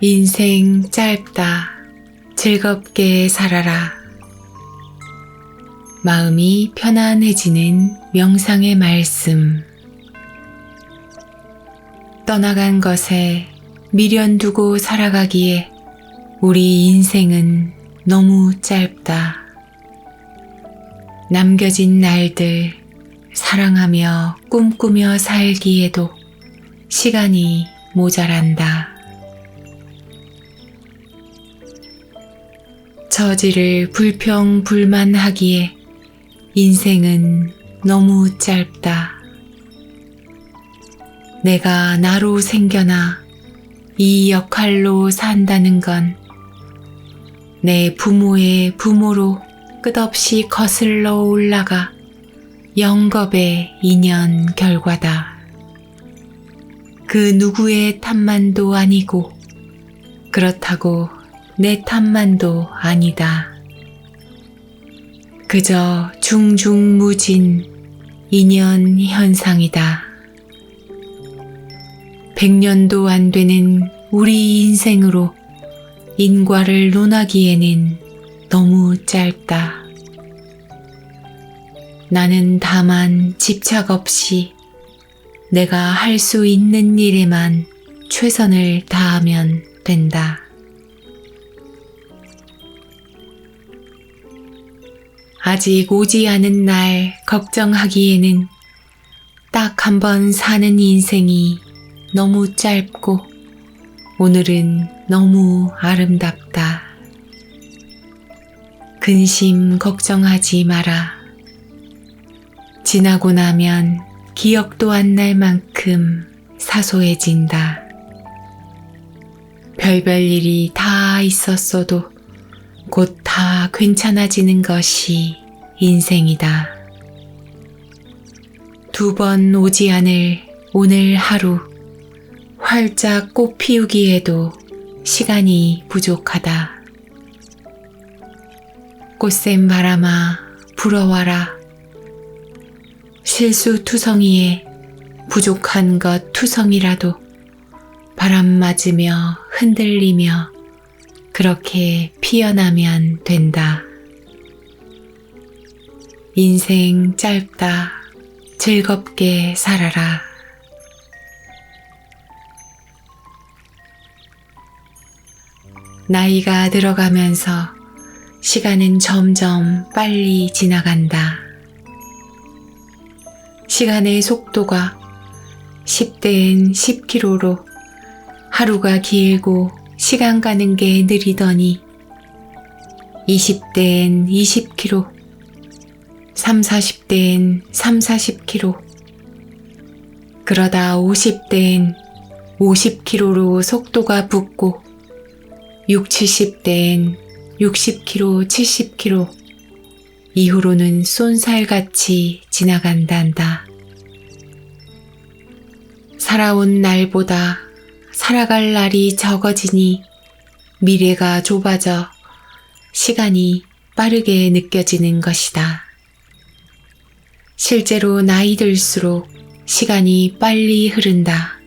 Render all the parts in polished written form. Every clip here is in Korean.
인생 짧다. 즐겁게 살아라. 마음이 편안해지는 명상의 말씀. 떠나간 것에 미련 두고 살아가기에 우리 인생은 너무 짧다. 남겨진 날들 사랑하며 꿈꾸며 살기에도 시간이 모자란다. 처지를 불평불만하기에 인생은 너무 짧다. 내가 나로 생겨나 이 역할로 산다는 건 내 부모의 부모로 끝없이 거슬러 올라가 영겁의 인연 결과다. 그 누구의 탓만도 아니고 그렇다고 내 탓만도 아니다. 그저 중중무진 인연 현상이다. 100년도 안 되는 우리 인생으로 인과를 논하기에는 너무 짧다. 나는 다만 집착 없이 내가 할 수 있는 일에만 최선을 다하면 된다. 아직 오지 않은 날 걱정하기에는 딱 한 번 사는 인생이 너무 짧고 오늘은 너무 아름답다. 근심 걱정하지 마라. 지나고 나면 기억도 안 날 만큼 사소해진다. 별별 일이 다 있었어도 곧 다 괜찮아지는 것이 인생이다. 2번 오지 않을 오늘 하루 활짝 꽃 피우기에도 시간이 부족하다. 꽃샘 바람아 불어와라. 실수투성이에 부족한 것 투성이라도 바람 맞으며 흔들리며 그렇게 피어나면 된다. 인생 짧다. 즐겁게 살아라. 나이가 들어가면서 시간은 점점 빨리 지나간다. 시간의 속도가 10대엔 10km로 하루가 길고 시간 가는 게 느리더니 20대엔 20km, 30, 40대엔 30, 40km, 그러다 50대엔 50km로 속도가 붙고 60, 70대엔 60km, 70km, 이후로는 쏜살같이 지나간단다. 살아온 날보다 살아갈 날이 적어지니 미래가 좁아져 시간이 빠르게 느껴지는 것이다. 실제로 나이 들수록 시간이 빨리 흐른다.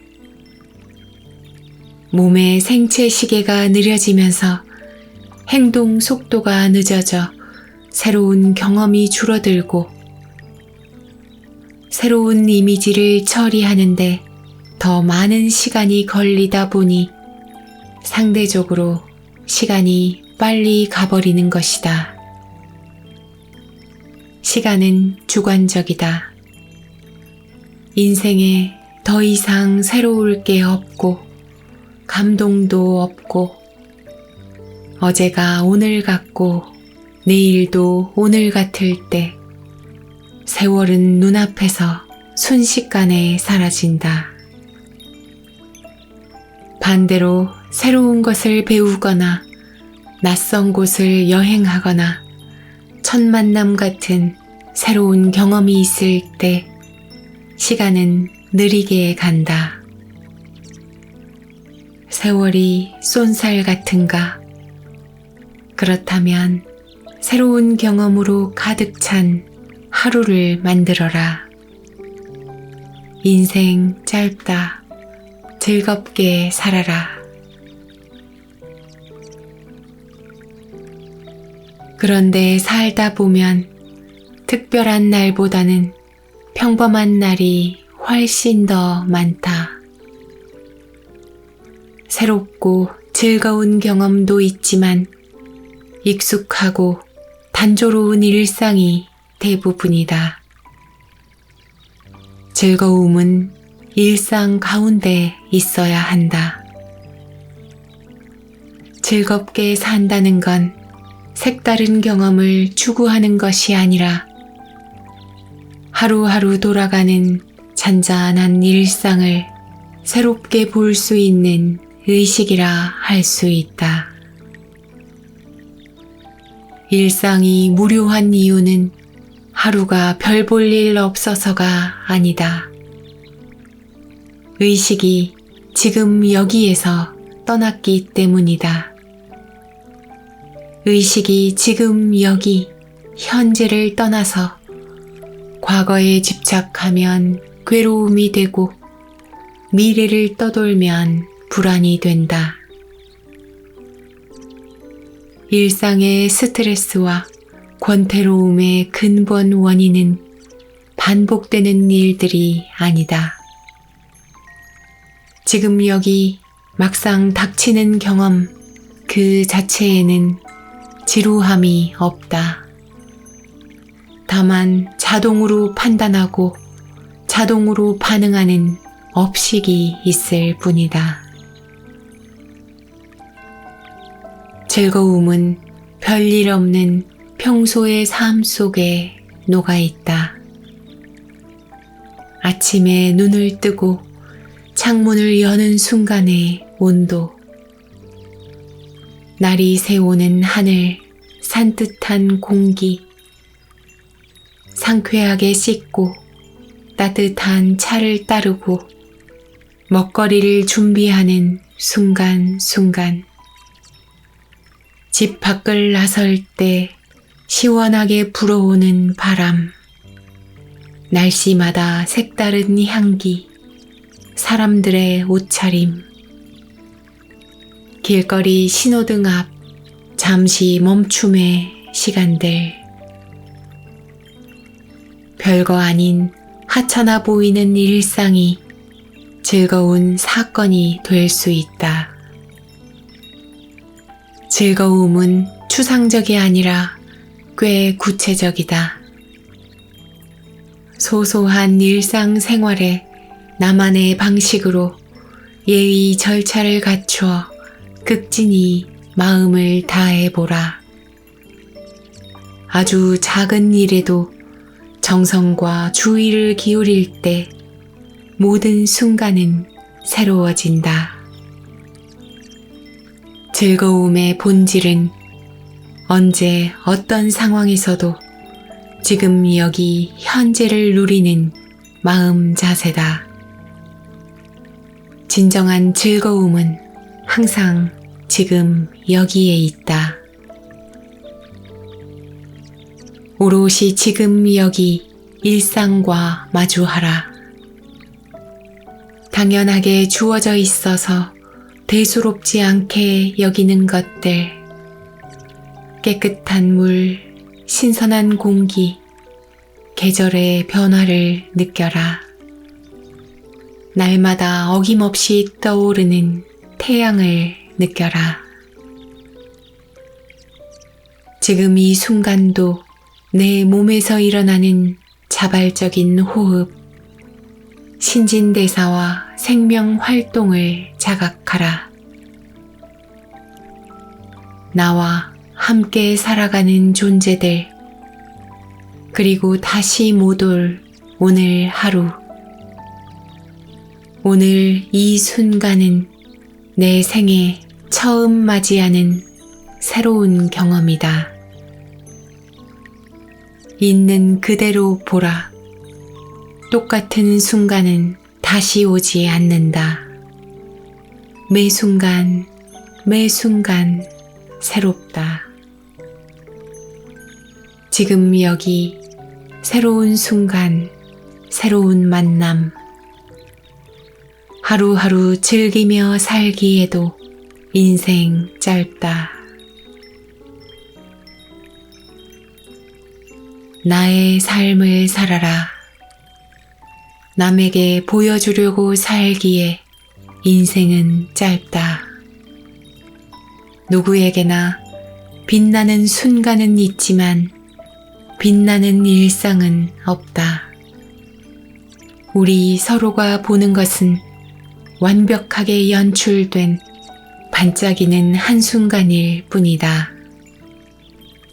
몸의 생체 시계가 느려지면서 행동 속도가 늦어져 새로운 경험이 줄어들고 새로운 이미지를 처리하는데 더 많은 시간이 걸리다 보니 상대적으로 시간이 빨리 가버리는 것이다. 시간은 주관적이다. 인생에 더 이상 새로울 게 없고 감동도 없고 어제가 오늘 같고 내일도 오늘 같을 때 세월은 눈앞에서 순식간에 사라진다. 반대로 새로운 것을 배우거나 낯선 곳을 여행하거나 첫 만남 같은 새로운 경험이 있을 때 시간은 느리게 간다. 세월이 쏜살 같은가? 그렇다면 새로운 경험으로 가득 찬 하루를 만들어라. 인생 짧다. 즐겁게 살아라. 그런데 살다 보면 특별한 날보다는 평범한 날이 훨씬 더 많다. 새롭고 즐거운 경험도 있지만 익숙하고 단조로운 일상이 대부분이다. 즐거움은 일상 가운데 있어야 한다. 즐겁게 산다는 건 색다른 경험을 추구하는 것이 아니라 하루하루 돌아가는 잔잔한 일상을 새롭게 볼 수 있는 의식이라 할 수 있다. 일상이 무료한 이유는 하루가 별 볼 일 없어서가 아니다. 의식이 지금 여기에서 떠났기 때문이다. 의식이 지금 여기 현재를 떠나서 과거에 집착하면 괴로움이 되고 미래를 떠돌면 불안이 된다. 일상의 스트레스와 권태로움의 근본 원인은 반복되는 일들이 아니다. 지금 여기 막상 닥치는 경험 그 자체에는 지루함이 없다. 다만 자동으로 판단하고 자동으로 반응하는 업식이 있을 뿐이다. 즐거움은 별일 없는 평소의 삶 속에 녹아 있다. 아침에 눈을 뜨고 창문을 여는 순간의 온도, 날이 새오는 하늘, 산뜻한 공기, 상쾌하게 씻고 따뜻한 차를 따르고 먹거리를 준비하는 순간순간, 집 밖을 나설 때 시원하게 불어오는 바람, 날씨마다 색다른 향기, 사람들의 옷차림, 길거리 신호등 앞 잠시 멈춤의 시간들, 별거 아닌 하찮아 보이는 일상이 즐거운 사건이 될 수 있다. 즐거움은 추상적이 아니라 꽤 구체적이다. 소소한 일상생활에 나만의 방식으로 예의 절차를 갖추어 극진히 마음을 다해보라. 아주 작은 일에도 정성과 주의를 기울일 때 모든 순간은 새로워진다. 즐거움의 본질은 언제 어떤 상황에서도 지금 여기 현재를 누리는 마음 자세다. 진정한 즐거움은 항상 지금 여기에 있다. 오롯이 지금 여기 일상과 마주하라. 당연하게 주어져 있어서 대수롭지 않게 여기는 것들, 깨끗한 물, 신선한 공기, 계절의 변화를 느껴라. 날마다 어김없이 떠오르는 태양을 느껴라. 지금 이 순간도 내 몸에서 일어나는 자발적인 호흡, 신진대사와 생명 활동을 자각하라. 나와 함께 살아가는 존재들, 그리고 다시 못 올 오늘 하루. 오늘 이 순간은 내 생에 처음 맞이하는 새로운 경험이다. 있는 그대로 보라. 똑같은 순간은 다시 오지 않는다. 매 순간, 매 순간 새롭다. 지금 여기 새로운 순간, 새로운 만남, 하루하루 즐기며 살기에도 인생 짧다. 나의 삶을 살아라. 남에게 보여주려고 살기에 인생은 짧다. 누구에게나 빛나는 순간은 있지만 빛나는 일상은 없다. 우리 서로가 보는 것은 완벽하게 연출된 반짝이는 한순간일 뿐이다.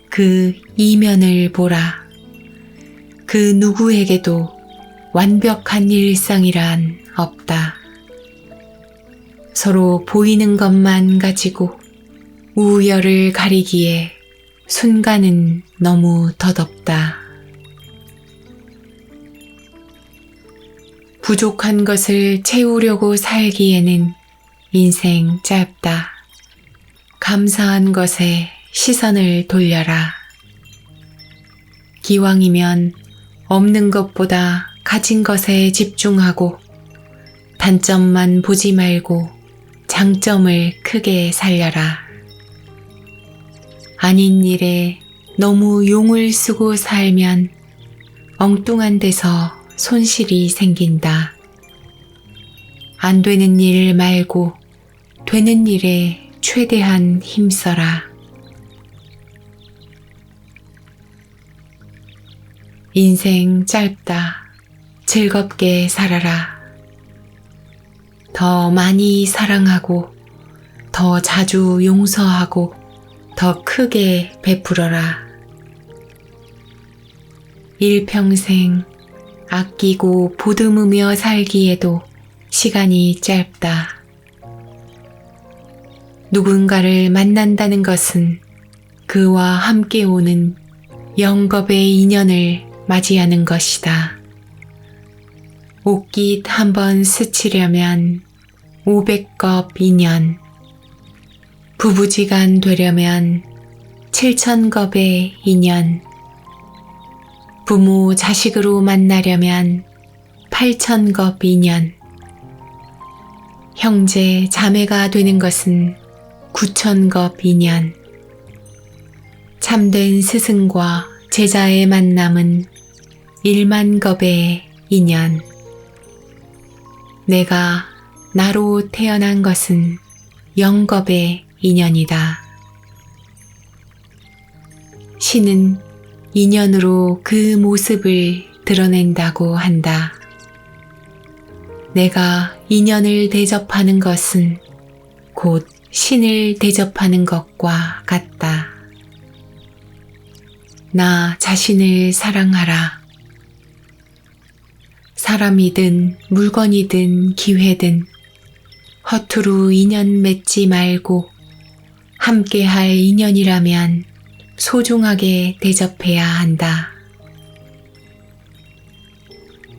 그 이면을 보라. 그 누구에게도 완벽한 일상이란 없다. 서로 보이는 것만 가지고 우열을 가리기에 순간은 너무 덧없다. 부족한 것을 채우려고 살기에는 인생 짧다. 감사한 것에 시선을 돌려라. 기왕이면 없는 것보다 가진 것에 집중하고 단점만 보지 말고 장점을 크게 살려라. 아닌 일에 너무 용을 쓰고 살면 엉뚱한 데서 손실이 생긴다. 안 되는 일 말고 되는 일에 최대한 힘써라. 인생 짧다. 즐겁게 살아라. 더 많이 사랑하고 더 자주 용서하고 더 크게 베풀어라. 일평생 아끼고 보듬으며 살기에도 시간이 짧다. 누군가를 만난다는 것은 그와 함께 오는 영겁의 인연을 맞이하는 것이다. 옷깃 한번 스치려면 500겁 인연, 부부지간 되려면 7,000겁의 인연, 부모 자식으로 만나려면 8,000겁 인연, 형제 자매가 되는 것은 9,000겁 인연, 참된 스승과 제자의 만남은 10,000겁의 인연, 내가 나로 태어난 것은 0겁의 인연이다. 신은 인연으로 그 모습을 드러낸다고 한다. 내가 인연을 대접하는 것은 곧 신을 대접하는 것과 같다. 나 자신을 사랑하라. 사람이든 물건이든 기회든 허투루 인연 맺지 말고 함께할 인연이라면 소중하게 대접해야 한다.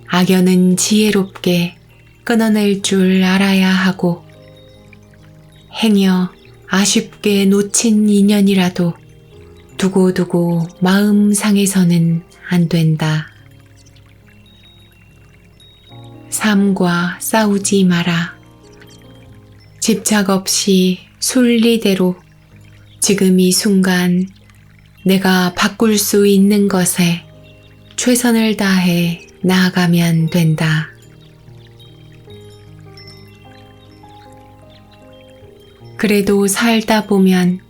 악연은 지혜롭게 끊어낼 줄 알아야 하고 행여 아쉽게 놓친 인연이라도 두고두고 마음 상해서는 안 된다. 삶과 싸우지 마라. 집착 없이 순리대로 지금 이 순간 내가 바꿀 수 있는 것에 최선을 다해 나아가면 된다. 그래도 살다 보면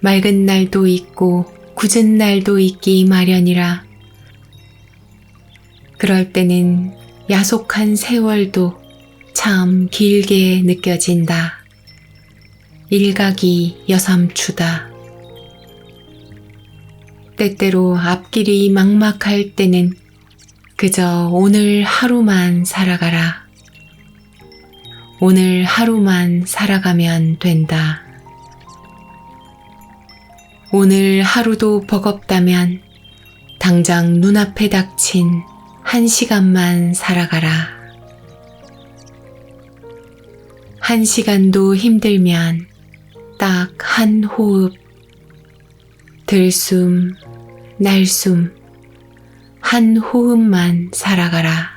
맑은 날도 있고 굳은 날도 있기 마련이라 그럴 때는 야속한 세월도 참 길게 느껴진다. 일각이 여삼추다. 때때로 앞길이 막막할 때는 그저 오늘 하루만 살아가라. 오늘 하루만 살아가면 된다. 오늘 하루도 버겁다면 당장 눈앞에 닥친 1시간만 살아가라. 1시간도 힘들면 딱 한 호흡, 들숨, 날숨, 한 호흡만 살아가라.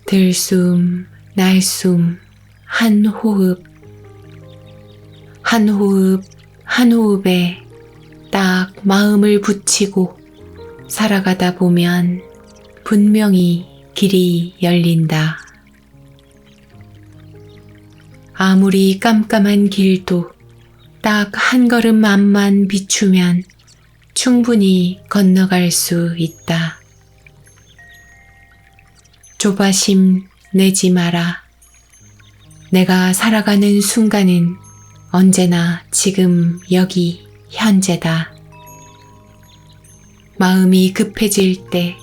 들숨, 날숨 한 호흡, 한 호흡, 한 호흡에 딱 마음을 붙이고 살아가다 보면 분명히 길이 열린다. 아무리 깜깜한 길도 딱 한 걸음 앞만 비추면 충분히 건너갈 수 있다. 조바심 내지 마라. 내가 살아가는 순간은 언제나 지금 여기 현재다. 마음이 급해질 때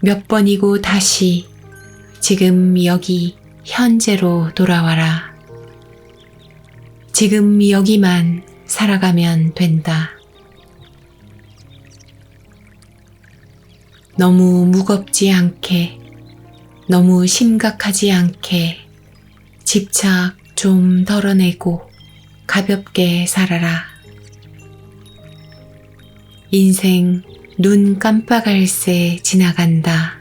몇 번이고 다시 지금 여기 현재로 돌아와라. 지금 여기만 살아가면 된다. 너무 무겁지 않게, 너무 심각하지 않게 집착 좀 덜어내고 가볍게 살아라. 인생 눈 깜빡할 새 지나간다.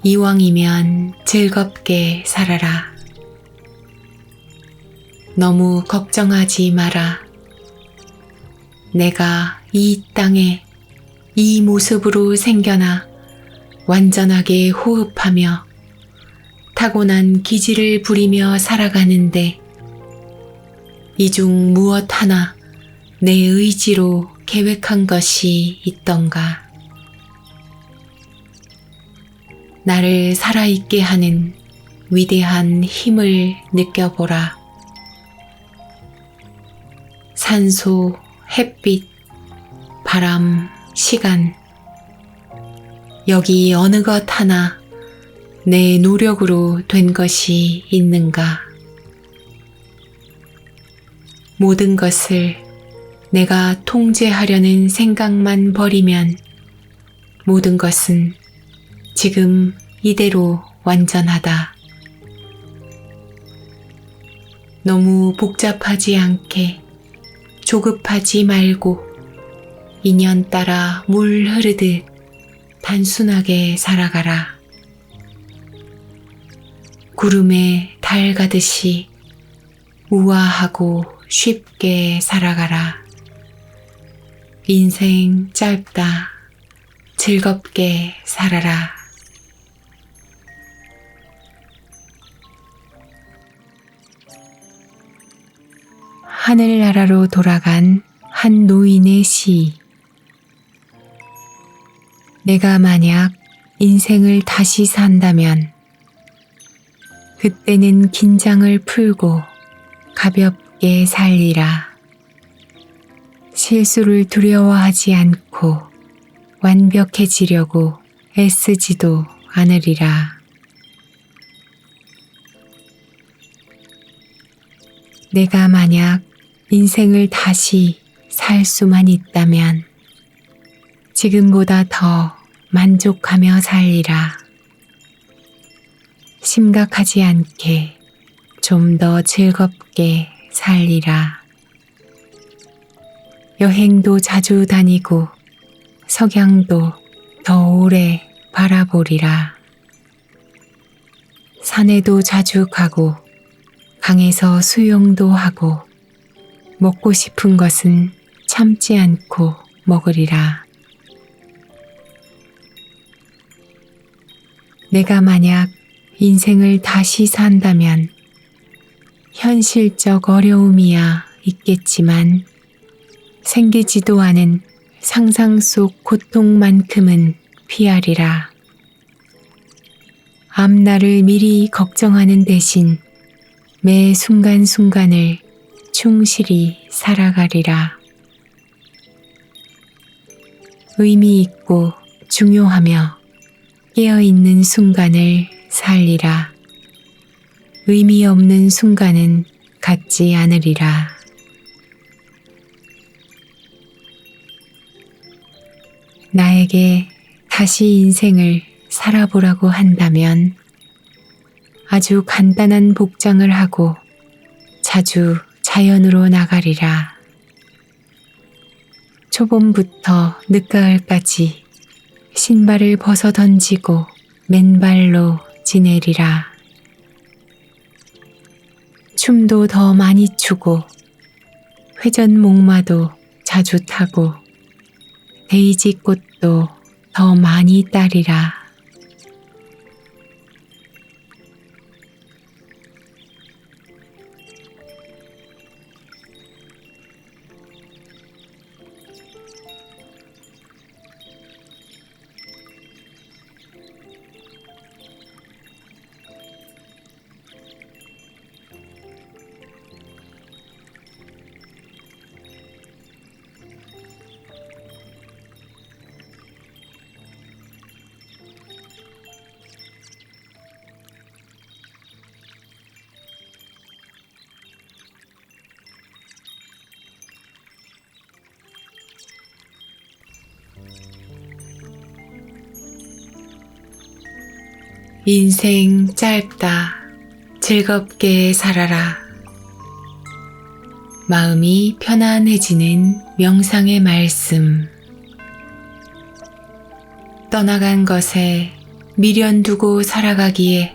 이왕이면 즐겁게 살아라. 너무 걱정하지 마라. 내가 이 땅에 이 모습으로 생겨나 완전하게 호흡하며 타고난 기질을 부리며 살아가는데 이 중 무엇 하나 내 의지로 계획한 것이 있던가. 나를 살아있게 하는 위대한 힘을 느껴보라. 산소, 햇빛, 바람, 시간, 여기 어느 것 하나 내 노력으로 된 것이 있는가? 모든 것을 내가 통제하려는 생각만 버리면 모든 것은 지금 이대로 완전하다. 너무 복잡하지 않게, 조급하지 말고 인연 따라 물 흐르듯 단순하게 살아가라. 구름에 달 가듯이 우아하고 쉽게 살아가라. 인생 짧다. 즐겁게 살아라. 하늘나라로 돌아간 한 노인의 시. 내가 만약 인생을 다시 산다면 그때는 긴장을 풀고 가볍게 살리라. 실수를 두려워하지 않고 완벽해지려고 애쓰지도 않으리라. 내가 만약 인생을 다시 살 수만 있다면 지금보다 더 만족하며 살리라. 심각하지 않게 좀 더 즐겁게 살리라. 여행도 자주 다니고 석양도 더 오래 바라보리라. 산에도 자주 가고 강에서 수영도 하고 먹고 싶은 것은 참지 않고 먹으리라. 내가 만약 인생을 다시 산다면 현실적 어려움이야 있겠지만 생기지도 않은 상상 속 고통만큼은 피하리라. 앞날을 미리 걱정하는 대신 매 순간순간을 충실히 살아가리라. 의미 있고 중요하며 깨어있는 순간을 살리라. 의미 없는 순간은 갖지 않으리라. 나에게 다시 인생을 살아보라고 한다면 아주 간단한 복장을 하고 자주 자연으로 나가리라. 초봄부터 늦가을까지 신발을 벗어 던지고 맨발로 지내리라. 춤도 더 많이 추고 회전목마도 자주 타고 데이지꽃도 더 많이 따리라. 인생 짧다. 즐겁게 살아라. 마음이 편안해지는 명상의 말씀. 떠나간 것에 미련 두고 살아가기에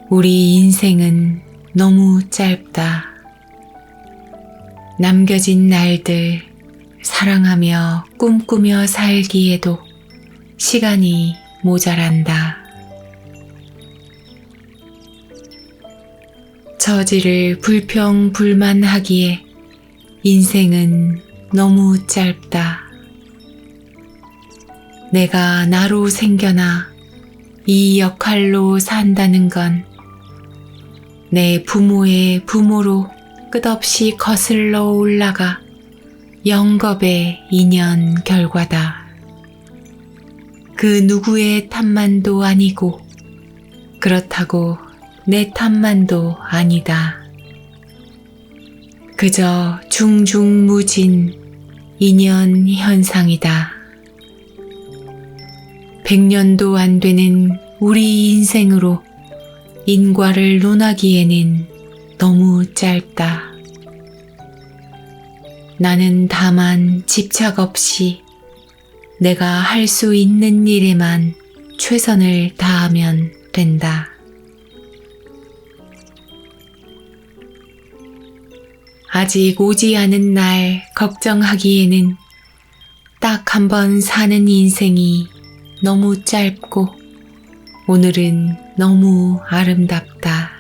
우리 인생은 너무 짧다. 남겨진 날들 사랑하며 꿈꾸며 살기에도 시간이 모자란다. 처지를 불평불만하기에 인생은 너무 짧다. 내가 나로 생겨나 이 역할로 산다는 건 내 부모의 부모로 끝없이 거슬러 올라가 영겁의 인연 결과다. 그 누구의 탓만도 아니고 그렇다고 내 탓만도 아니다. 그저 중중무진 인연 현상이다. 100년도 안 되는 우리 인생으로 인과를 논하기에는 너무 짧다. 나는 다만 집착 없이 내가 할 수 있는 일에만 최선을 다하면 된다. 아직 오지 않은 날 걱정하기에는 딱 한 번 사는 인생이 너무 짧고 오늘은 너무 아름답다.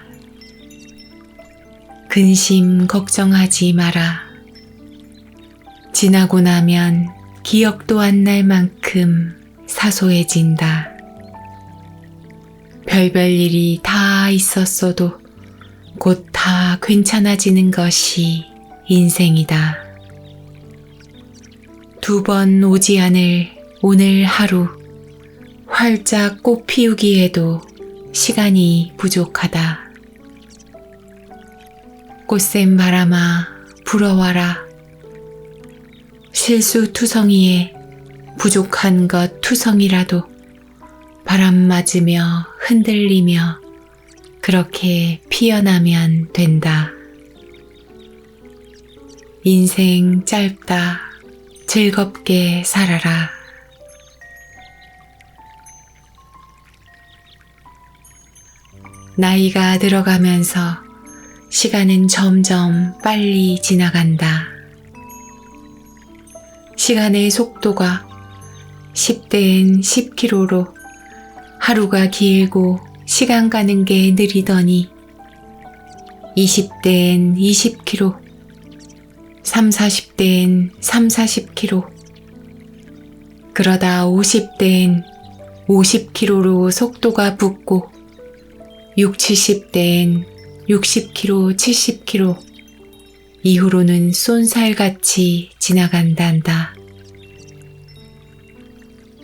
근심 걱정하지 마라. 지나고 나면 기억도 안 날 만큼 사소해진다. 별별 일이 다 있었어도 곧 다 괜찮아지는 것이 인생이다. 2번 오지 않을 오늘 하루 활짝 꽃 피우기에도 시간이 부족하다. 꽃샘 바람아 불어와라. 실수투성이에 부족한 것 투성이라도 바람 맞으며 흔들리며 그렇게 피어나면 된다. 인생 짧다. 즐겁게 살아라. 나이가 들어가면서 시간은 점점 빨리 지나간다. 시간의 속도가 10대엔 10km로 하루가 길고 시간 가는 게 느리더니 20대엔 20km, 30, 40대엔 30, 40km, 그러다 50대엔 50km로 속도가 붙고 60, 70대엔 60km, 70km, 이후로는 쏜살같이 지나간단다.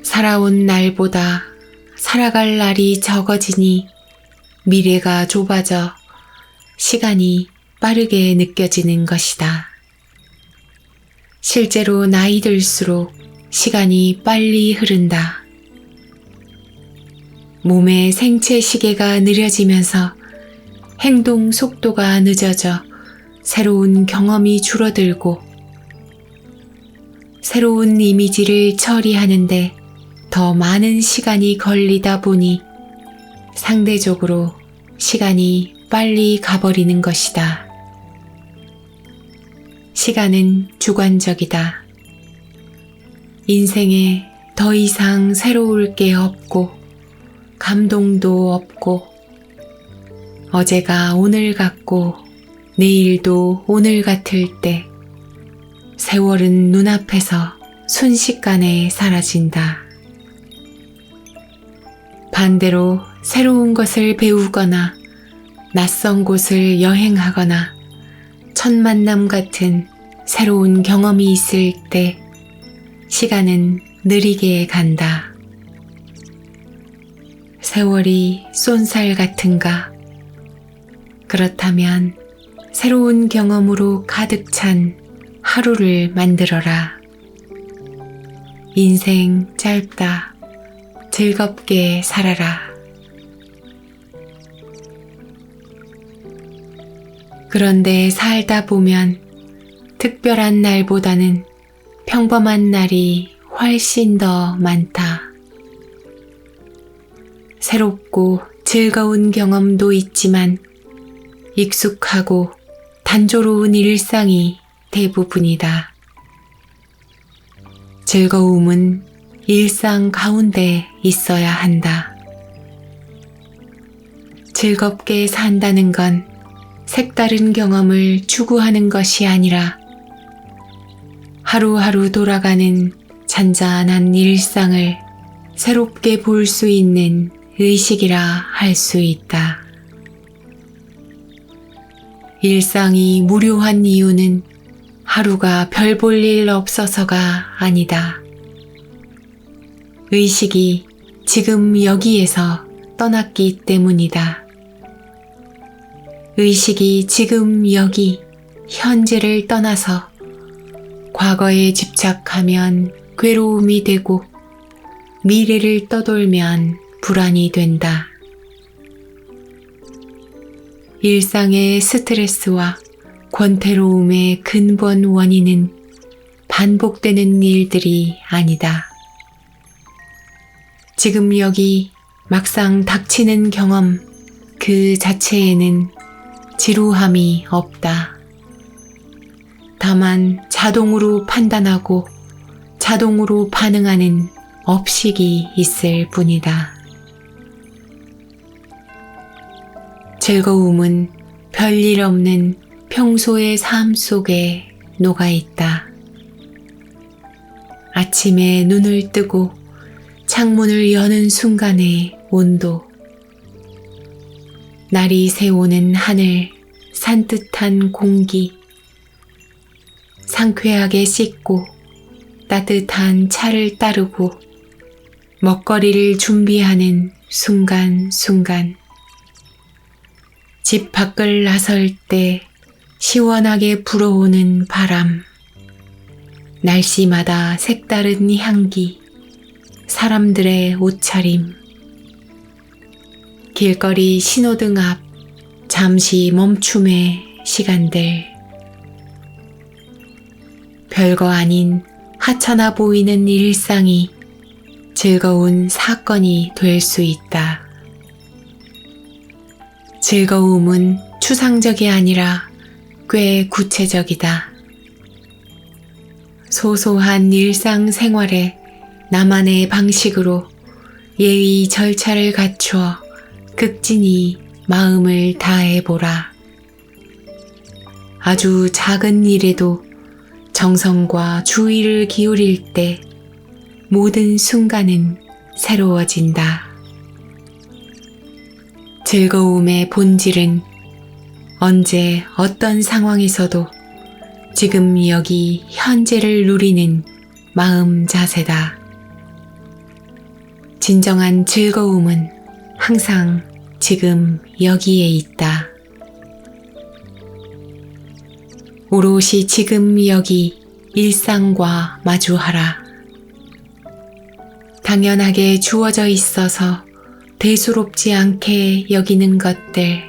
살아온 날보다 살아갈 날이 적어지니 미래가 좁아져 시간이 빠르게 느껴지는 것이다. 실제로 나이 들수록 시간이 빨리 흐른다. 몸의 생체 시계가 느려지면서 행동 속도가 늦어져 새로운 경험이 줄어들고 새로운 이미지를 처리하는데 더 많은 시간이 걸리다 보니 상대적으로 시간이 빨리 가버리는 것이다. 시간은 주관적이다. 인생에 더 이상 새로울 게 없고 감동도 없고 어제가 오늘 같고 내일도 오늘 같을 때 세월은 눈앞에서 순식간에 사라진다. 반대로 새로운 것을 배우거나 낯선 곳을 여행하거나 첫 만남 같은 새로운 경험이 있을 때 시간은 느리게 간다. 세월이 쏜살 같은가? 그렇다면 새로운 경험으로 가득 찬 하루를 만들어라. 인생 짧다. 즐겁게 살아라. 그런데 살다 보면 특별한 날보다는 평범한 날이 훨씬 더 많다. 새롭고 즐거운 경험도 있지만 익숙하고 단조로운 일상이 대부분이다. 즐거움은 일상 가운데 있어야 한다. 즐겁게 산다는 건 색다른 경험을 추구하는 것이 아니라 하루하루 돌아가는 잔잔한 일상을 새롭게 볼 수 있는 의식이라 할 수 있다. 일상이 무료한 이유는 하루가 별 볼 일 없어서가 아니다. 의식이 지금 여기에서 떠났기 때문이다. 의식이 지금 여기 현재를 떠나서 과거에 집착하면 괴로움이 되고 미래를 떠돌면 불안이 된다. 일상의 스트레스와 권태로움의 근본 원인은 반복되는 일들이 아니다. 지금 여기 막상 닥치는 경험 그 자체에는 지루함이 없다. 다만 자동으로 판단하고 자동으로 반응하는 업식이 있을 뿐이다. 즐거움은 별일 없는 평소의 삶 속에 녹아 있다. 아침에 눈을 뜨고 창문을 여는 순간의 온도, 날이 새오는 하늘, 산뜻한 공기, 상쾌하게 씻고 따뜻한 차를 따르고 먹거리를 준비하는 순간순간, 집 밖을 나설 때 시원하게 불어오는 바람, 날씨마다 색다른 향기, 사람들의 옷차림, 길거리 신호등 앞 잠시 멈춤의 시간들, 별거 아닌 하찮아 보이는 일상이 즐거운 사건이 될 수 있다. 즐거움은 추상적이 아니라 꽤 구체적이다. 소소한 일상생활에 나만의 방식으로 예의 절차를 갖추어 극진히 마음을 다해보라. 아주 작은 일에도 정성과 주의를 기울일 때 모든 순간은 새로워진다. 즐거움의 본질은 언제 어떤 상황에서도 지금 여기 현재를 누리는 마음 자세다. 진정한 즐거움은 항상 지금 여기에 있다. 오롯이 지금 여기 일상과 마주하라. 당연하게 주어져 있어서 대수롭지 않게 여기는 것들,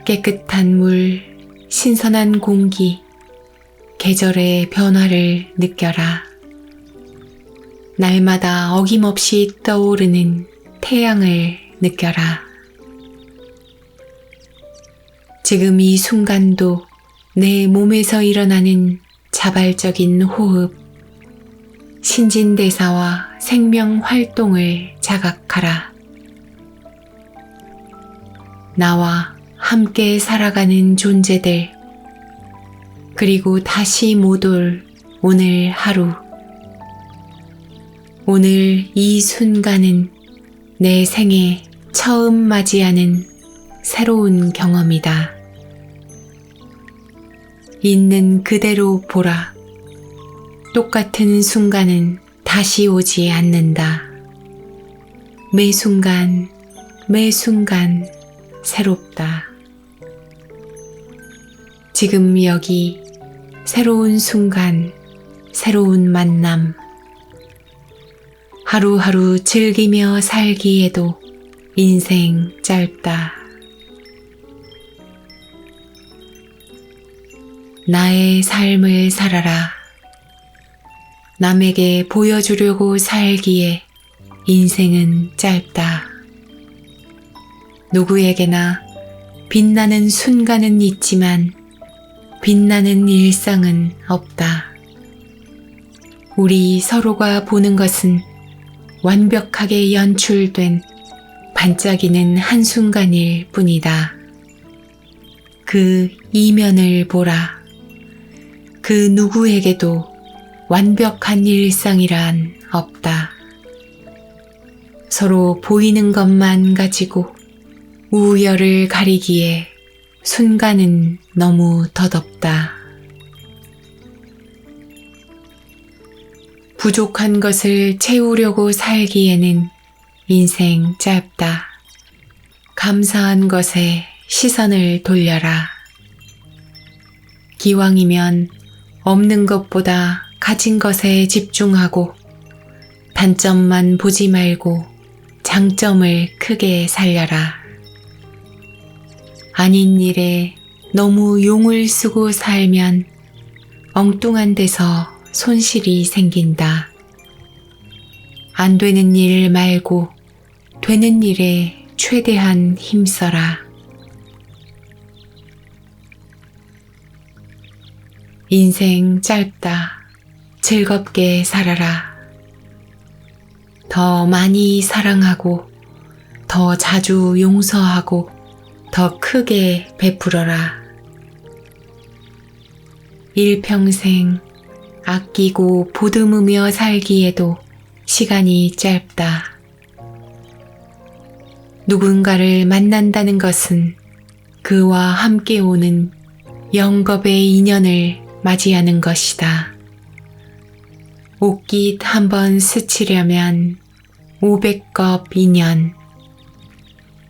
깨끗한 물, 신선한 공기, 계절의 변화를 느껴라. 날마다 어김없이 떠오르는 태양을 느껴라. 지금 이 순간도 내 몸에서 일어나는 자발적인 호흡, 신진대사와 생명 활동을 자각하라. 나와 함께 살아가는 존재들, 그리고 다시 못 올 오늘 하루. 오늘 이 순간은 내 생에 처음 맞이하는 새로운 경험이다. 있는 그대로 보라. 똑같은 순간은 다시 오지 않는다. 매 순간, 매 순간 새롭다. 지금 여기 새로운 순간, 새로운 만남. 하루하루 즐기며 살기에도 인생 짧다. 나의 삶을 살아라. 남에게 보여주려고 살기에 인생은 짧다. 누구에게나 빛나는 순간은 있지만 빛나는 일상은 없다. 우리 서로가 보는 것은 완벽하게 연출된 반짝이는 한순간일 뿐이다. 그 이면을 보라. 그 누구에게도 완벽한 일상이란 없다. 서로 보이는 것만 가지고 우열을 가리기에 순간은 너무 덧없다. 부족한 것을 채우려고 살기에는 인생 짧다. 감사한 것에 시선을 돌려라. 기왕이면 없는 것보다 가진 것에 집중하고 단점만 보지 말고 장점을 크게 살려라. 아닌 일에 너무 용을 쓰고 살면 엉뚱한 데서 손실이 생긴다. 안 되는 일 말고 되는 일에 최대한 힘써라. 인생 짧다. 즐겁게 살아라. 더 많이 사랑하고 더 자주 용서하고 더 크게 베풀어라. 일평생 아끼고 보듬으며 살기에도 시간이 짧다. 누군가를 만난다는 것은 그와 함께 오는 영겁의 인연을 맞이하는 것이다. 옷깃 한번 스치려면 500겁 인연,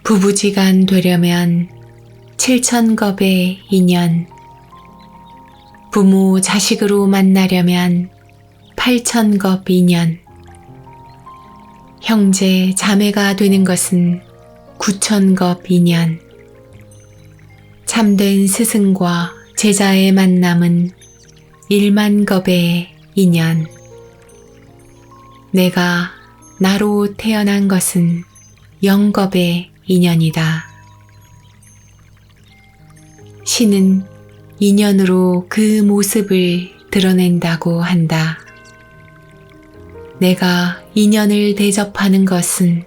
부부지간 되려면 7,000겁의 인연, 부모 자식으로 만나려면 8,000겁 인연, 형제 자매가 되는 것은 9,000겁 인연, 참된 스승과 제자의 만남은 10,000겁의 인연. 내가 나로 태어난 것은 0겁의 인연이다. 신은 인연으로 그 모습을 드러낸다고 한다. 내가 인연을 대접하는 것은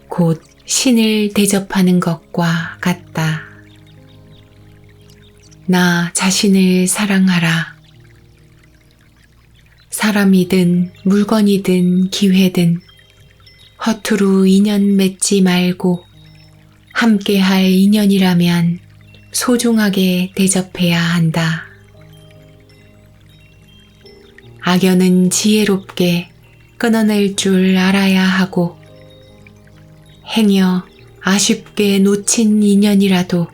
곧 신을 대접하는 것과 같다. 나 자신을 사랑하라. 사람이든 물건이든 기회든 허투루 인연 맺지 말고 함께할 인연이라면 소중하게 대접해야 한다. 악연은 지혜롭게 끊어낼 줄 알아야 하고 행여 아쉽게 놓친 인연이라도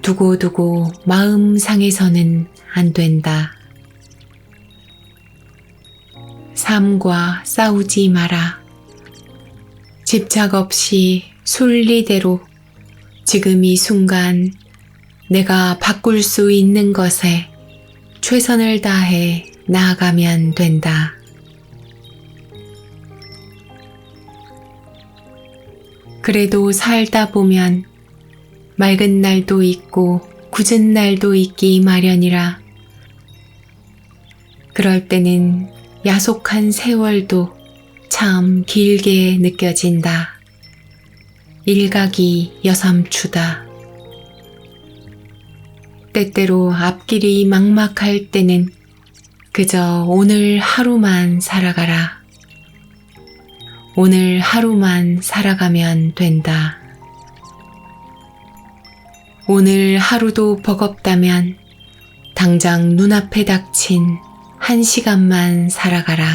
두고두고 마음 상해서는 안 된다. 삶과 싸우지 마라. 집착 없이 순리대로 지금 이 순간 내가 바꿀 수 있는 것에 최선을 다해 나아가면 된다. 그래도 살다 보면 맑은 날도 있고 굳은 날도 있기 마련이라. 그럴 때는 야속한 세월도 참 길게 느껴진다. 일각이 여삼추다. 때때로 앞길이 막막할 때는 그저 오늘 하루만 살아가라. 오늘 하루만 살아가면 된다. 오늘 하루도 버겁다면 당장 눈앞에 닥친 1시간만 살아가라.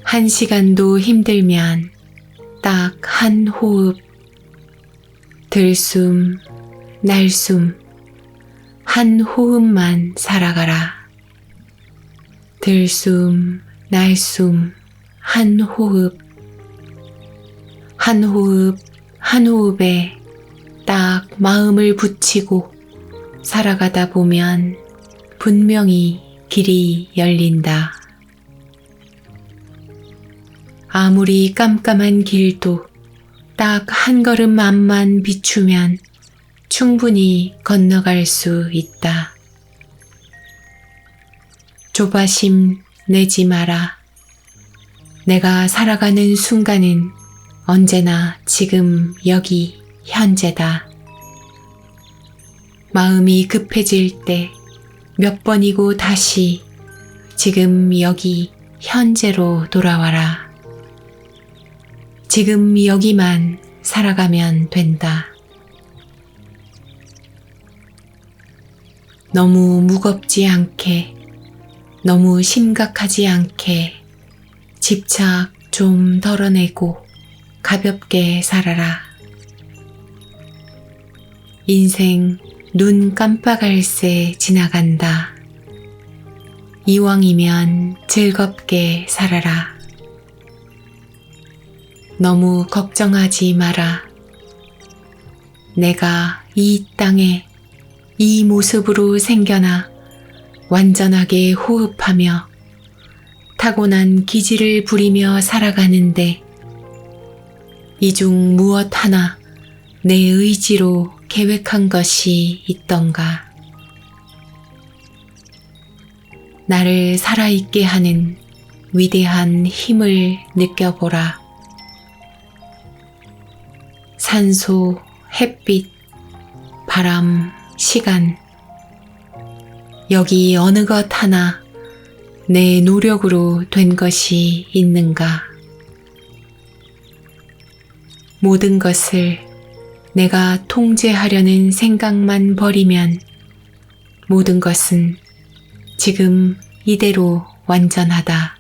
1시간도 힘들면 딱 한 호흡, 들숨, 날숨, 한 호흡만 살아가라. 들숨, 날숨, 한 호흡, 한 호흡, 한 호흡에 딱 마음을 붙이고 살아가다 보면 분명히 길이 열린다. 아무리 깜깜한 길도 딱 한 걸음 앞만 비추면 충분히 건너갈 수 있다. 조바심 내지 마라. 내가 살아가는 순간은 언제나 지금 여기 현재다. 마음이 급해질 때 몇 번이고 다시 지금 여기 현재로 돌아와라. 지금 여기만 살아가면 된다. 너무 무겁지 않게, 너무 심각하지 않게 집착 좀 덜어내고 가볍게 살아라. 인생 눈 깜빡할 새 지나간다. 이왕이면 즐겁게 살아라. 너무 걱정하지 마라. 내가 이 땅에 이 모습으로 생겨나 완전하게 호흡하며 타고난 기질을 부리며 살아가는데 이 중 무엇 하나 내 의지로 계획한 것이 있던가. 나를 살아있게 하는 위대한 힘을 느껴보라. 산소, 햇빛, 바람, 시간, 여기 어느 것 하나 내 노력으로 된 것이 있는가? 모든 것을 내가 통제하려는 생각만 버리면 모든 것은 지금 이대로 완전하다.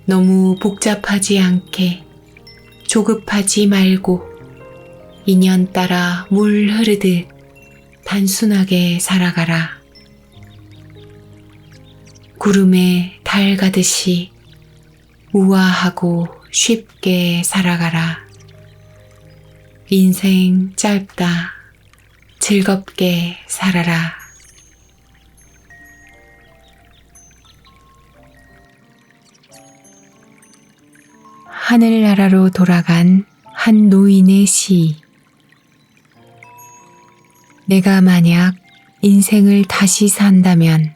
너무 복잡하지 않게, 조급하지 말고 인연 따라 물 흐르듯 단순하게 살아가라. 구름에 달 가듯이 우아하고 쉽게 살아가라. 인생 짧다. 즐겁게 살아라. 하늘나라로 돌아간 한 노인의 시. 내가 만약 인생을 다시 산다면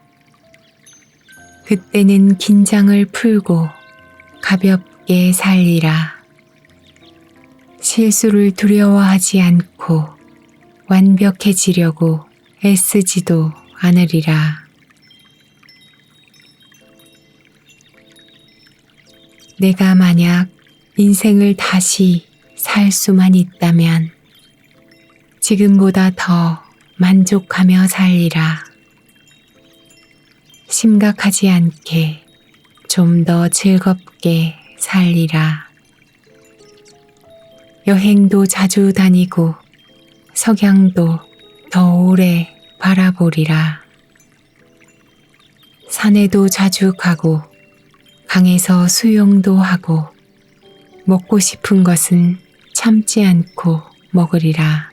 그때는 긴장을 풀고 가볍게 살리라. 실수를 두려워하지 않고 완벽해지려고 애쓰지도 않으리라. 내가 만약 인생을 다시 살 수만 있다면 지금보다 더 만족하며 살리라. 심각하지 않게 좀 더 즐겁게 살리라. 여행도 자주 다니고 석양도 더 오래 바라보리라. 산에도 자주 가고 강에서 수영도 하고 먹고 싶은 것은 참지 않고 먹으리라.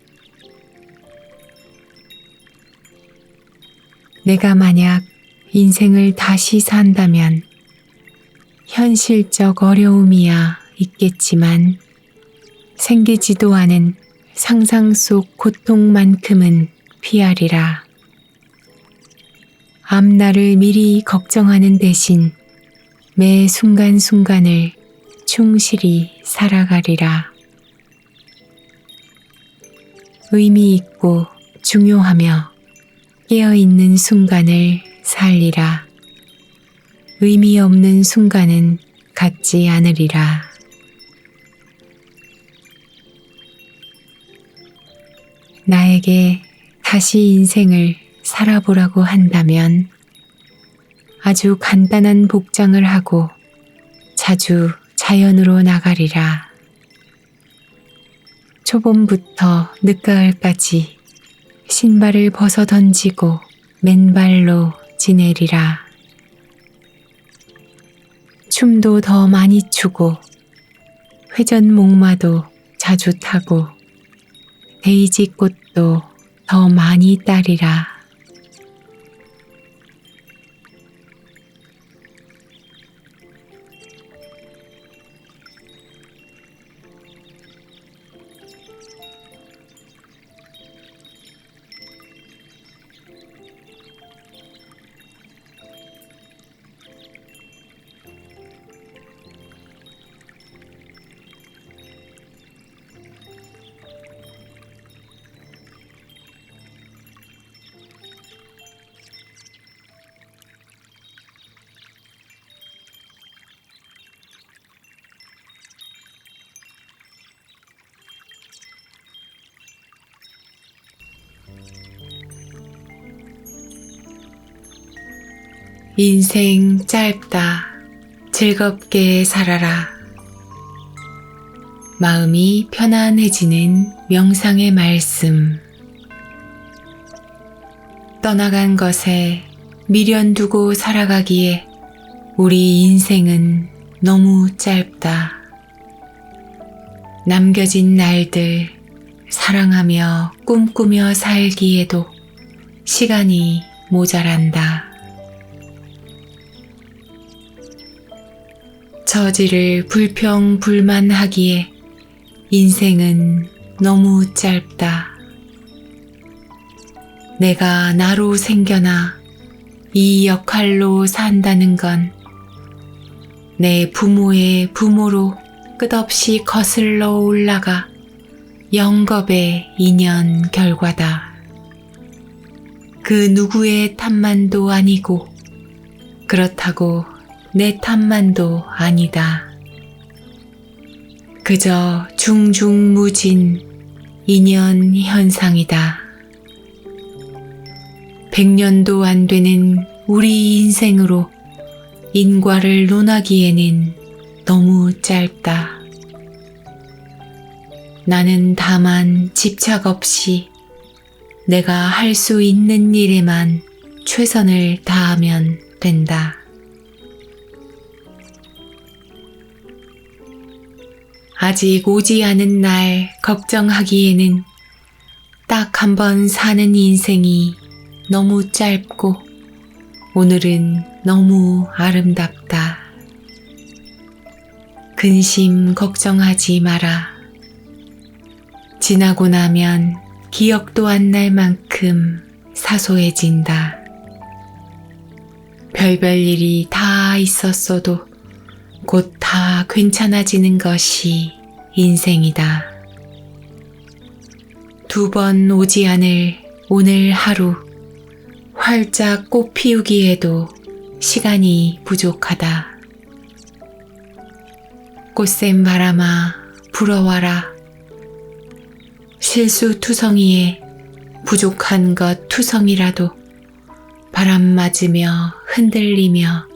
내가 만약 인생을 다시 산다면 현실적 어려움이야 있겠지만 생기지도 않은 상상 속 고통만큼은 피하리라. 앞날을 미리 걱정하는 대신 매 순간순간을 충실히 살아가리라. 의미 있고 중요하며 깨어있는 순간을 살리라. 의미 없는 순간은 갖지 않으리라. 나에게 다시 인생을 살아보라고 한다면 아주 간단한 복장을 하고 자주 자연으로 나가리라. 초봄부터 늦가을까지 신발을 벗어 던지고 맨발로 지내리라. 춤도 더 많이 추고 회전목마도 자주 타고 데이지 꽃도 더 많이 따리라. 인생 짧다. 즐겁게 살아라. 마음이 편안해지는 명상의 말씀. 떠나간 것에 미련 두고 살아가기에 우리 인생은 너무 짧다. 남겨진 날들 사랑하며 꿈꾸며 살기에도 시간이 모자란다. 처지를 불평불만하기에 인생은 너무 짧다. 내가 나로 생겨나 이 역할로 산다는 건 내 부모의 부모로 끝없이 거슬러 올라가 영겁의 인연 결과다. 그 누구의 탓만도 아니고 그렇다고 내 탓만도 아니다. 그저 중중무진 인연 현상이다. 100년도 안 되는 우리 인생으로 인과를 논하기에는 너무 짧다. 나는 다만 집착 없이 내가 할 수 있는 일에만 최선을 다하면 된다. 아직 오지 않은 날 걱정하기에는 딱 한 번 사는 인생이 너무 짧고 오늘은 너무 아름답다. 근심 걱정하지 마라. 지나고 나면 기억도 안 날 만큼 사소해진다. 별별 일이 다 있었어도 곧 다 괜찮아지는 것이 인생이다. 2번 오지 않을 오늘 하루 활짝 꽃 피우기에도 시간이 부족하다. 꽃샘 바람아 불어와라. 실수투성이에 부족한 것 투성이라도 바람 맞으며 흔들리며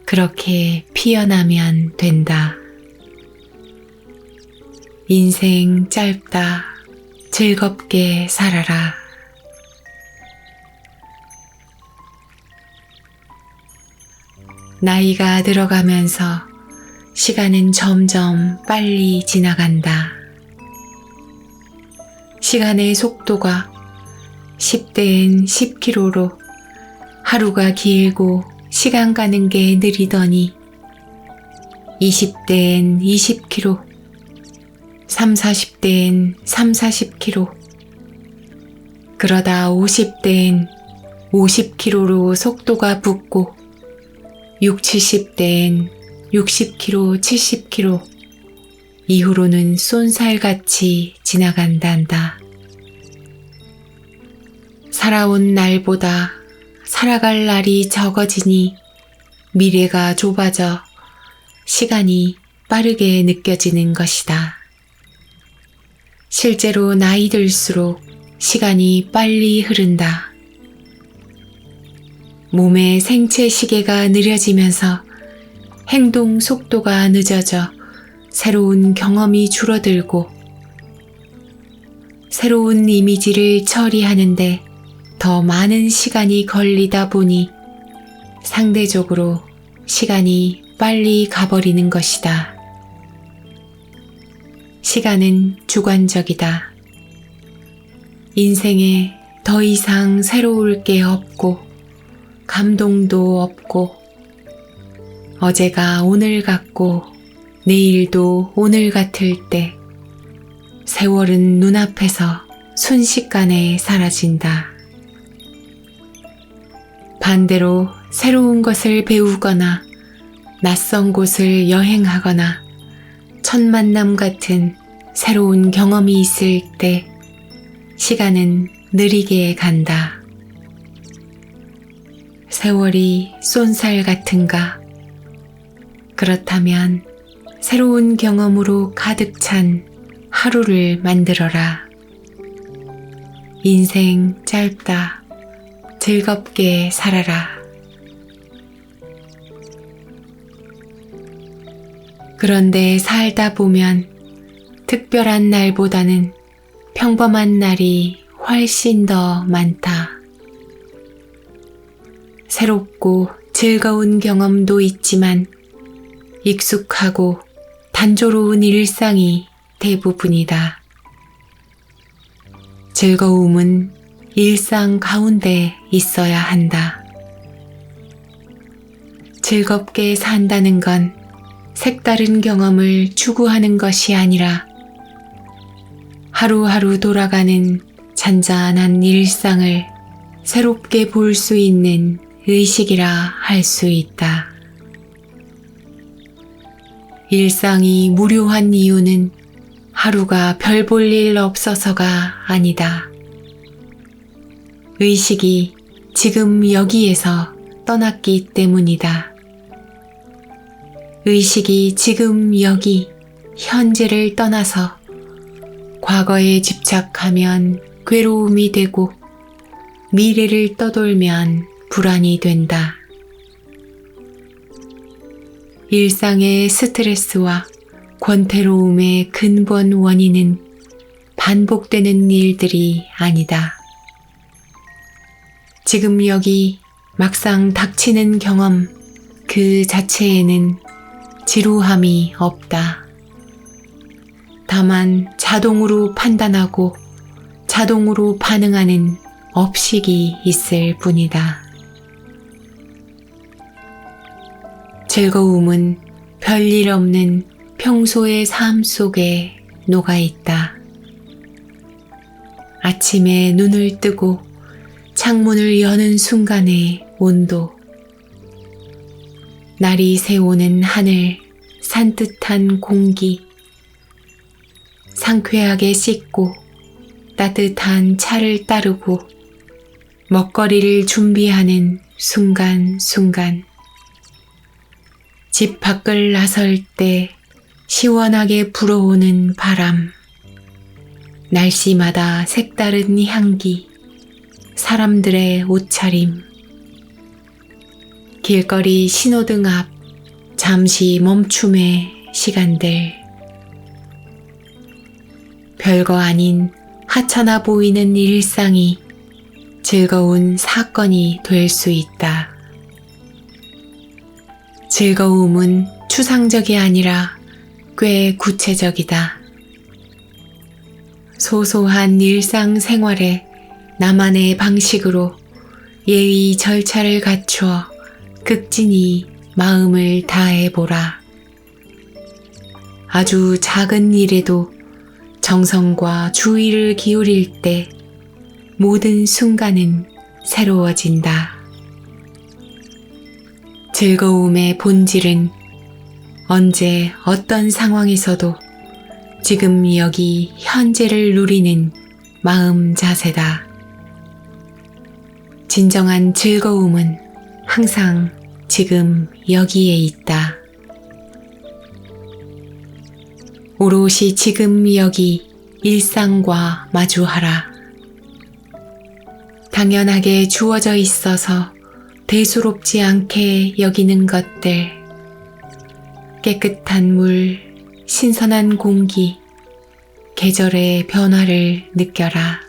그렇게 피어나면 된다. 인생 짧다. 즐겁게 살아라. 나이가 들어가면서 시간은 점점 빨리 지나간다. 시간의 속도가 10대엔 10km로 하루가 길고 시간 가는 게 느리더니 20대엔 20km, 40대엔 40km, 그러다 50대엔 50km로 속도가 붙고 70대엔 60km, 70km, 이후로는 쏜살같이 지나간단다. 살아온 날보다 살아갈 날이 적어지니 미래가 좁아져 시간이 빠르게 느껴지는 것이다. 실제로 나이 들수록 시간이 빨리 흐른다. 몸의 생체 시계가 느려지면서 행동 속도가 늦어져 새로운 경험이 줄어들고 새로운 이미지를 처리하는데 더 많은 시간이 걸리다 보니 상대적으로 시간이 빨리 가버리는 것이다. 시간은 주관적이다. 인생에 더 이상 새로울 게 없고 감동도 없고 어제가 오늘 같고 내일도 오늘 같을 때 세월은 눈앞에서 순식간에 사라진다. 반대로 새로운 것을 배우거나 낯선 곳을 여행하거나 첫 만남 같은 새로운 경험이 있을 때 시간은 느리게 간다. 세월이 쏜살 같은가? 그렇다면 새로운 경험으로 가득 찬 하루를 만들어라. 인생 짧다. 즐겁게 살아라. 그런데 살다 보면 특별한 날보다는 평범한 날이 훨씬 더 많다. 새롭고 즐거운 경험도 있지만 익숙하고 단조로운 일상이 대부분이다. 즐거움은 일상 가운데 있어야 한다. 즐겁게 산다는 건 색다른 경험을 추구하는 것이 아니라 하루하루 돌아가는 잔잔한 일상을 새롭게 볼 수 있는 의식이라 할 수 있다. 일상이 무료한 이유는 하루가 별 볼 일 없어서가 아니다. 의식이 지금 여기에서 떠났기 때문이다. 의식이 지금 여기 현재를 떠나서 과거에 집착하면 괴로움이 되고 미래를 떠돌면 불안이 된다. 일상의 스트레스와 권태로움의 근본 원인은 반복되는 일들이 아니다. 지금 여기 막상 닥치는 경험 그 자체에는 지루함이 없다. 다만 자동으로 판단하고 자동으로 반응하는 업식이 있을 뿐이다. 즐거움은 별일 없는 평소의 삶 속에 녹아있다. 아침에 눈을 뜨고 창문을 여는 순간의 온도, 날이 새오는 하늘, 산뜻한 공기, 상쾌하게 씻고 따뜻한 차를 따르고 먹거리를 준비하는 순간순간, 집 밖을 나설 때 시원하게 불어오는 바람, 날씨마다 색다른 향기, 사람들의 옷차림, 길거리 신호등 앞 잠시 멈춤의 시간들, 별거 아닌 하찮아 보이는 일상이 즐거운 사건이 될 수 있다. 즐거움은 추상적이 아니라 꽤 구체적이다. 소소한 일상생활에 나만의 방식으로 예의 절차를 갖추어 극진히 마음을 다해보라. 아주 작은 일에도 정성과 주의를 기울일 때 모든 순간은 새로워진다. 즐거움의 본질은 언제 어떤 상황에서도 지금 여기 현재를 누리는 마음 자세다. 진정한 즐거움은 항상 지금 여기에 있다. 오롯이 지금 여기 일상과 마주하라. 당연하게 주어져 있어서 대수롭지 않게 여기는 것들, 깨끗한 물, 신선한 공기, 계절의 변화를 느껴라.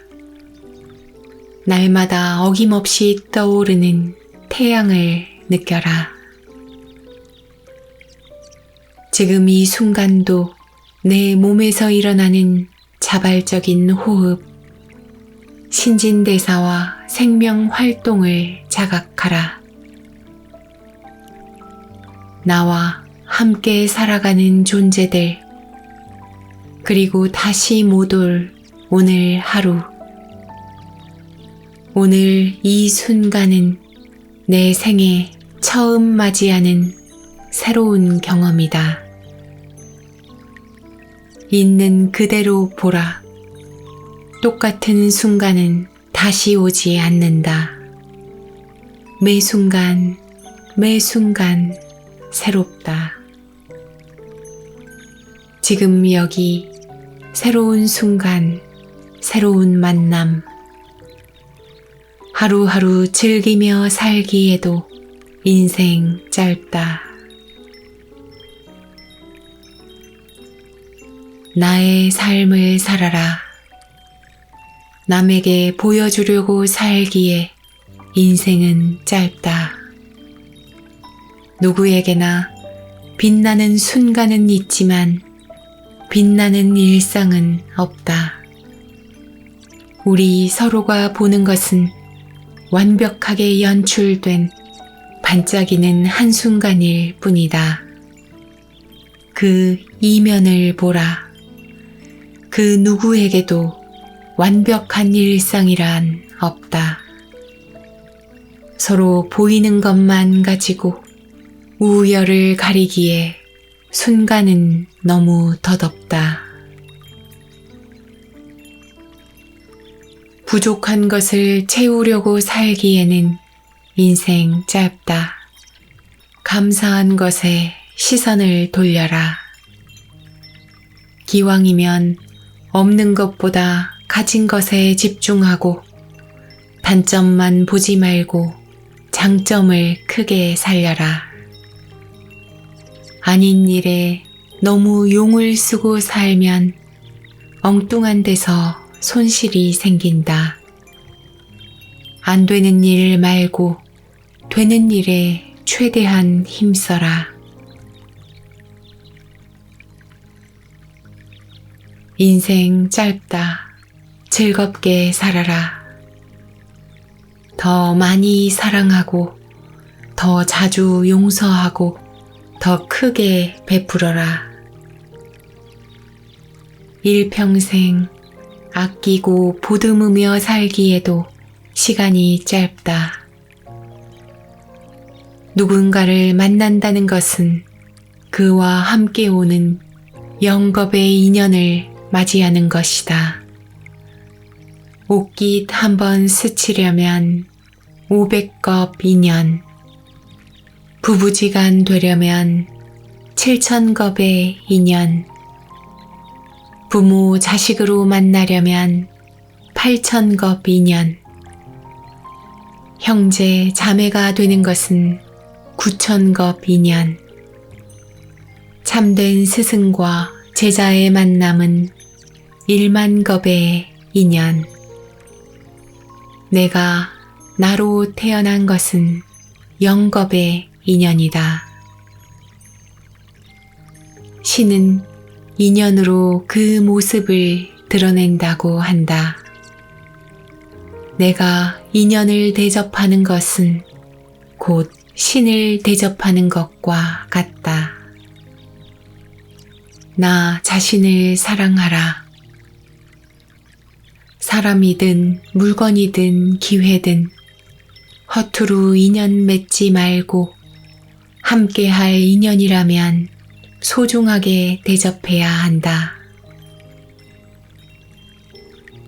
날마다 어김없이 떠오르는 태양을 느껴라. 지금 이 순간도 내 몸에서 일어나는 자발적인 호흡, 신진대사와 생명 활동을 자각하라. 나와 함께 살아가는 존재들, 그리고 다시 못 올 오늘 하루. 오늘 이 순간은 내 생에 처음 맞이하는 새로운 경험이다. 있는 그대로 보라. 똑같은 순간은 다시 오지 않는다. 매 순간, 매 순간 새롭다. 지금 여기 새로운 순간, 새로운 만남. 하루하루 즐기며 살기에도 인생 짧다. 나의 삶을 살아라. 남에게 보여주려고 살기에 인생은 짧다. 누구에게나 빛나는 순간은 있지만 빛나는 일상은 없다. 우리 서로가 보는 것은 완벽하게 연출된 반짝이는 한순간일 뿐이다. 그 이면을 보라. 그 누구에게도 완벽한 일상이란 없다. 서로 보이는 것만 가지고 우열을 가리기에 순간은 너무 덧없다. 부족한 것을 채우려고 살기에는 인생 짧다. 감사한 것에 시선을 돌려라. 기왕이면 없는 것보다 가진 것에 집중하고 단점만 보지 말고 장점을 크게 살려라. 아닌 일에 너무 용을 쓰고 살면 엉뚱한 데서 손실이 생긴다. 안 되는 일 말고 되는 일에 최대한 힘써라. 인생 짧다. 즐겁게 살아라. 더 많이 사랑하고 더 자주 용서하고 더 크게 베풀어라. 일평생 아끼고 보듬으며 살기에도 시간이 짧다. 누군가를 만난다는 것은 그와 함께 오는 영겁의 인연을 맞이하는 것이다. 옷깃 한번 스치려면 500겁 인연, 부부지간 되려면 7,000겁의 인연, 부모 자식으로 만나려면 8,000겁 인연, 형제 자매가 되는 것은 9,000겁 인연, 참된 스승과 제자의 만남은 10,000겁의 인연. 내가 나로 태어난 것은 0겁의 인연이다. 신은 인연으로 그 모습을 드러낸다고 한다. 내가 인연을 대접하는 것은 곧 신을 대접하는 것과 같다. 나 자신을 사랑하라. 사람이든 물건이든 기회든 허투루 인연 맺지 말고 함께할 인연이라면 소중하게 대접해야 한다.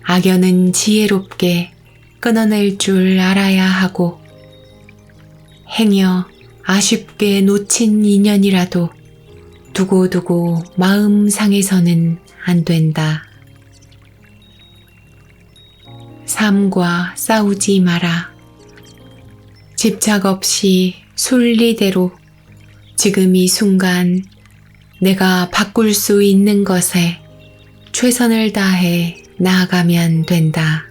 악연은 지혜롭게 끊어낼 줄 알아야 하고 행여 아쉽게 놓친 인연이라도 두고두고 마음 상해서는 안 된다. 삶과 싸우지 마라. 집착 없이 순리대로 지금 이 순간 내가 바꿀 수 있는 것에 최선을 다해 나아가면 된다.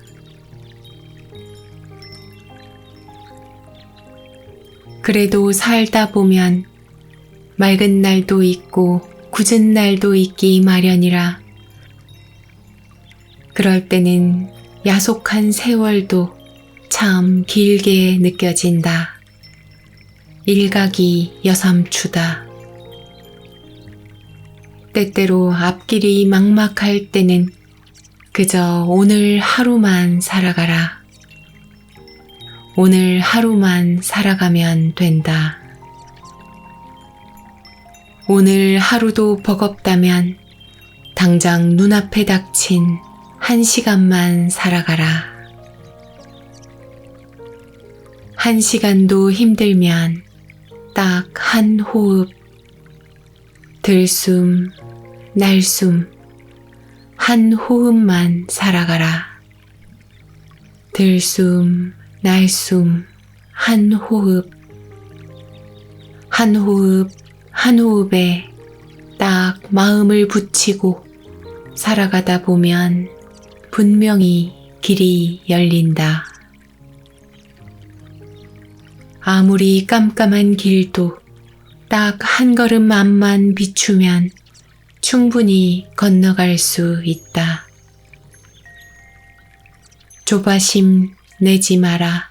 그래도 살다 보면 맑은 날도 있고 굳은 날도 있기 마련이라 그럴 때는 야속한 세월도 참 길게 느껴진다. 일각이 여삼추다. 때때로 앞길이 막막할 때는 그저 오늘 하루만 살아가라. 오늘 하루만 살아가면 된다. 오늘 하루도 버겁다면 당장 눈앞에 닥친 한 시간만 살아가라. 한 시간도 힘들면 딱 한 호흡, 들숨, 날숨, 한 호흡만 살아가라. 들숨, 날숨, 한 호흡, 한 호흡, 한 호흡에 딱 마음을 붙이고 살아가다 보면 분명히 길이 열린다. 아무리 깜깜한 길도 딱 한 걸음 앞만 비추면 충분히 건너갈 수 있다. 조바심 내지 마라.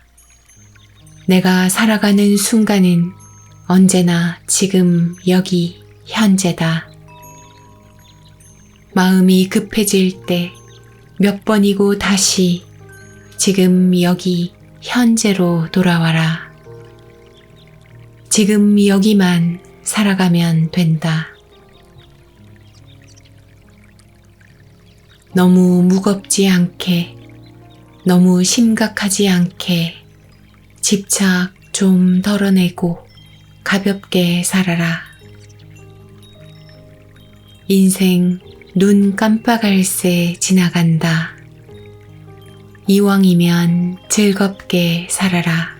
내가 살아가는 순간은 언제나 지금 여기 현재다. 마음이 급해질 때 몇 번이고 다시 지금 여기 현재로 돌아와라. 지금 여기만 살아가면 된다. 너무 무겁지 않게, 너무 심각하지 않게 집착 좀 덜어내고 가볍게 살아라. 인생 눈 깜빡할 새 지나간다. 이왕이면 즐겁게 살아라.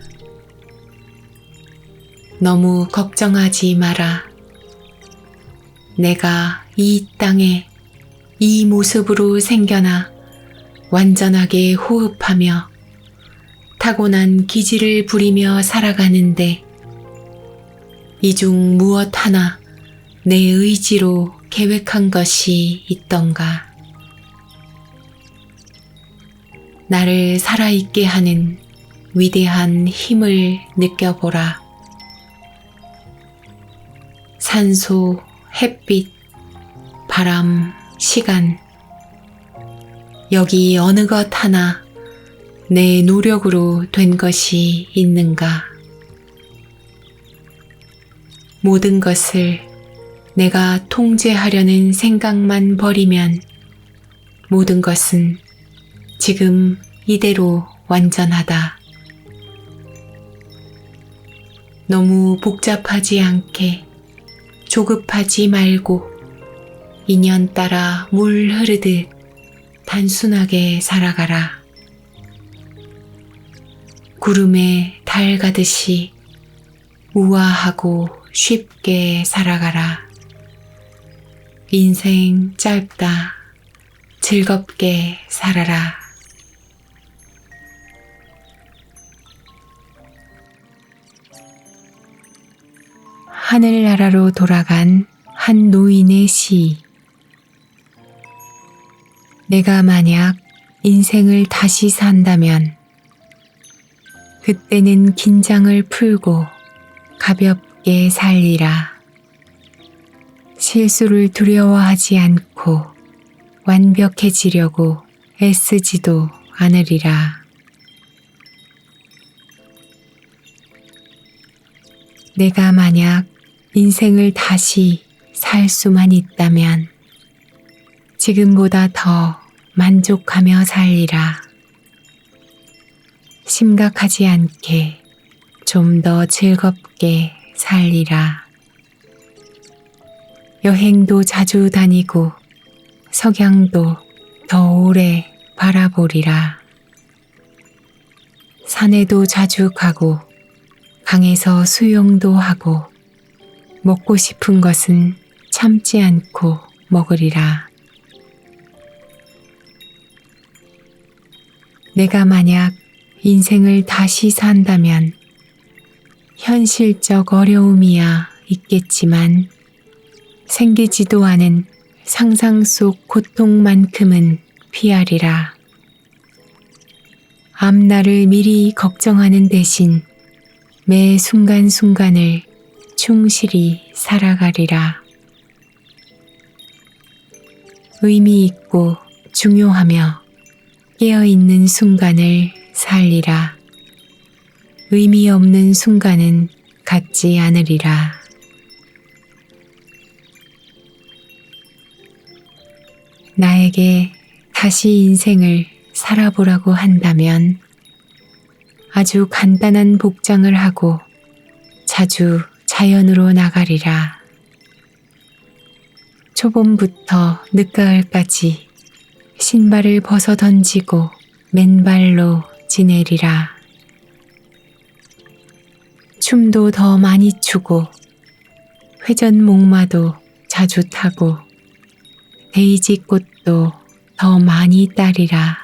너무 걱정하지 마라. 내가 이 땅에 이 모습으로 생겨나 완전하게 호흡하며 타고난 기질을 부리며 살아가는데 이 중 무엇 하나 내 의지로 계획한 것이 있던가. 나를 살아있게 하는 위대한 힘을 느껴보라. 산소, 햇빛, 바람, 시간, 여기 어느 것 하나 내 노력으로 된 것이 있는가? 모든 것을 내가 통제하려는 생각만 버리면 모든 것은 지금 이대로 완전하다. 너무 복잡하지 않게, 조급하지 말고 인연 따라 물 흐르듯 단순하게 살아가라. 구름에 달 가듯이 우아하고 쉽게 살아가라. 인생 짧다. 즐겁게 살아라. 하늘나라로 돌아간 한 노인의 시. 내가 만약 인생을 다시 산다면 그때는 긴장을 풀고 가볍게 살리라. 실수를 두려워하지 않고 완벽해지려고 애쓰지도 않으리라. 내가 만약 인생을 다시 살 수만 있다면 지금보다 더 만족하며 살리라. 심각하지 않게 좀 더 즐겁게 살리라. 여행도 자주 다니고 석양도 더 오래 바라보리라. 산에도 자주 가고 강에서 수영도 하고 먹고 싶은 것은 참지 않고 먹으리라. 내가 만약 인생을 다시 산다면 현실적 어려움이야 있겠지만 생기지도 않은 상상 속 고통만큼은 피하리라. 앞날을 미리 걱정하는 대신 매 순간순간을 충실히 살아가리라. 의미 있고 중요하며 깨어있는 순간을 살리라. 의미 없는 순간은 갖지 않으리라. 나에게 다시 인생을 살아보라고 한다면 아주 간단한 복장을 하고 자주 자연으로 나가리라. 초봄부터 늦가을까지 신발을 벗어 던지고 맨발로 지내리라. 춤도 더 많이 추고 회전목마도 자주 타고 데이지 꽃도 더 많이 따리라.